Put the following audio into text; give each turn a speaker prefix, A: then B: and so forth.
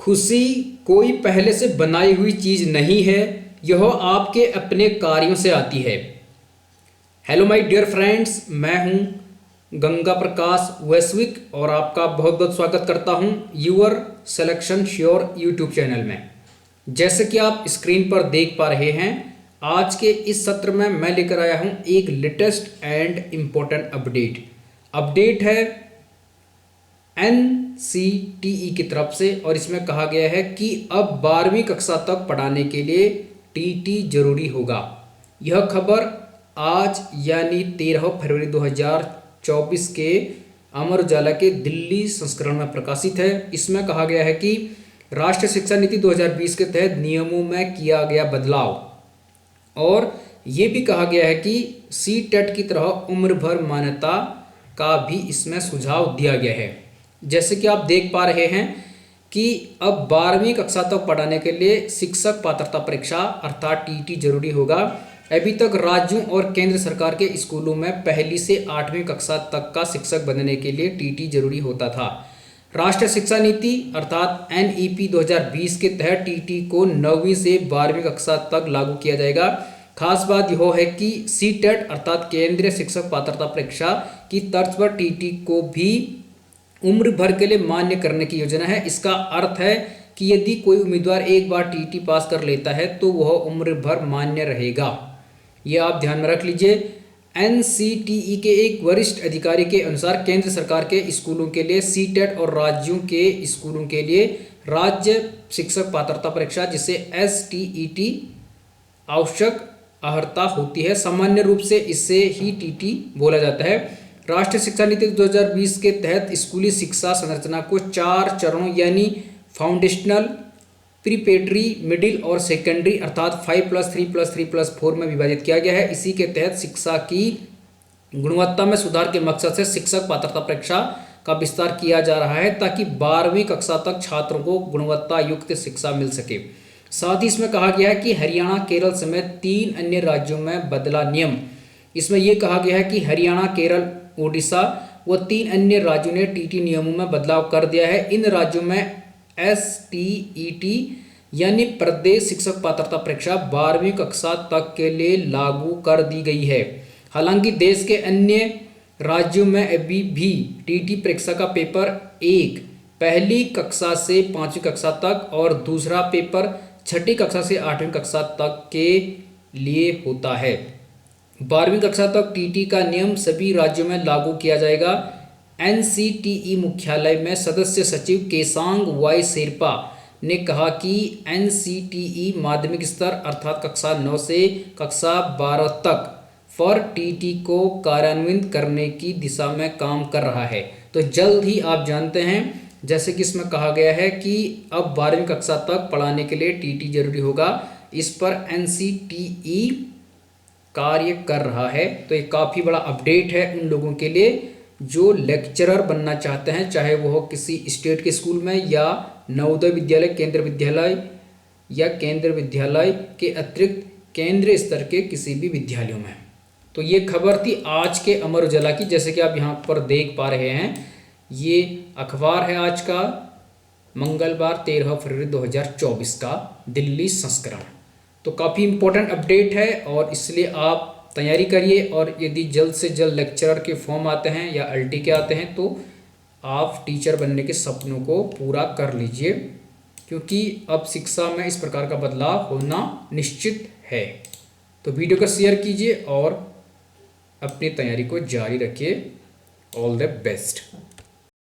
A: खुशी कोई पहले से बनाई हुई चीज़ नहीं है, यह आपके अपने कार्यों से आती है। हेलो माय डियर फ्रेंड्स, मैं हूं गंगा प्रकाश वैश्विक और आपका बहुत बहुत स्वागत करता हूं your selection sure YouTube channel में। जैसे कि आप स्क्रीन पर देख पा रहे हैं, आज के इस सत्र में मैं लेकर आया हूं एक लेटेस्ट एंड इम्पोर्टेंट अपडेट है NCTE की तरफ से, और इसमें कहा गया है कि अब 12वीं कक्षा तक पढ़ाने के लिए TT जरूरी होगा। यह खबर आज यानी 13 फरवरी 2024 के अमर उजाला के दिल्ली संस्करण में प्रकाशित है। इसमें कहा गया है कि राष्ट्रीय शिक्षा नीति 2020 के तहत नियमों में किया गया बदलाव, और ये भी कहा गया है कि CTET की तरह उम्र भर मान्यता का भी इसमें सुझाव दिया गया है। जैसे कि आप देख पा रहे हैं कि अब 12वीं कक्षा तक पढ़ाने के लिए शिक्षक पात्रता परीक्षा अर्थात TT जरूरी होगा। अभी तक राज्यों और केंद्र सरकार के स्कूलों में पहली से 8वीं कक्षा तक का शिक्षक बनने के लिए TT जरूरी होता था। राष्ट्रीय शिक्षा नीति अर्थात NEP 2020 के तहत TT को 9वीं से 12वीं कक्षा तक लागू किया जाएगा। खास बात यह है कि CTET अर्थात केंद्रीय शिक्षक पात्रता परीक्षा की तर्ज पर TT को भी उम्र भर के लिए मान्य करने की योजना है। इसका अर्थ है कि यदि कोई उम्मीदवार एक बार TT पास कर लेता है तो वह उम्र भर मान्य रहेगा। यह आप ध्यान में रख लीजिए। NCTE के एक वरिष्ठ अधिकारी के अनुसार केंद्र सरकार के स्कूलों के लिए CTET और राज्यों के स्कूलों के लिए राज्य शिक्षक पात्रता परीक्षा जिसे STET आवश्यक अर्हता होती है। सामान्य रूप से इसे ही TT बोला जाता है। राष्ट्रीय शिक्षा नीति 2020 के तहत स्कूली शिक्षा संरचना को 4 चरणों यानी फाउंडेशनल, प्रीपेटरी, मिडिल और सेकेंडरी अर्थात 5+3+3+4 में विभाजित किया गया है। इसी के तहत शिक्षा की गुणवत्ता में सुधार के मकसद से शिक्षक पात्रता परीक्षा का विस्तार किया जा रहा है ताकि 12वीं कक्षा तक छात्रों को गुणवत्ता युक्त शिक्षा मिल सके। साथ ही इसमें कहा गया है कि हरियाणा, केरल समेत 3 अन्य राज्यों में बदला नियम। इसमें यह कहा गया है कि हरियाणा, केरल, ओडिशा व 3 अन्य राज्यों ने TT नियमों में बदलाव कर दिया है। इन राज्यों में STET यानी प्रदेश शिक्षक पात्रता परीक्षा 12वीं कक्षा तक के लिए लागू कर दी गई है। हालांकि देश के अन्य राज्यों में अभी भी TT परीक्षा का पेपर 1 पहली कक्षा से 5वीं कक्षा तक और दूसरा पेपर 6ठी कक्षा से 8वीं कक्षा तक के लिए होता है। 12वीं कक्षा तक TT का नियम सभी राज्यों में लागू किया जाएगा। NCTE मुख्यालय में सदस्य सचिव केसांग वाई शेरपा ने कहा कि NCTE माध्यमिक स्तर अर्थात कक्षा 9 से कक्षा 12 तक पर TT को कार्यान्वित करने की दिशा में काम कर रहा है। तो जल्द ही आप जानते हैं, जैसे कि इसमें कहा गया है कि अब 12वीं कक्षा तक पढ़ाने के लिए TT जरूरी होगा। इस पर NCTE कार्य कर रहा है। तो ये काफ़ी बड़ा अपडेट है उन लोगों के लिए जो लेक्चरर बनना चाहते हैं, चाहे वो किसी स्टेट के स्कूल में या नवोदय विद्यालय, केंद्र विद्यालय या केंद्र विद्यालय के अतिरिक्त केंद्रीय स्तर के किसी भी विद्यालयों में। तो ये खबर थी आज के अमर उजाला की। जैसे कि आप यहाँ पर देख पा रहे हैं, ये अखबार है आज का मंगलवार 13 फरवरी 2024 का दिल्ली संस्करण। तो काफ़ी इम्पोर्टेंट अपडेट है और इसलिए आप तैयारी करिए, और यदि जल्द से जल्द लेक्चरर के फॉर्म आते हैं या LT के आते हैं तो आप टीचर बनने के सपनों को पूरा कर लीजिए, क्योंकि अब शिक्षा में इस प्रकार का बदलाव होना निश्चित है। तो वीडियो को शेयर कीजिए और अपनी तैयारी को जारी रखिए। All the best.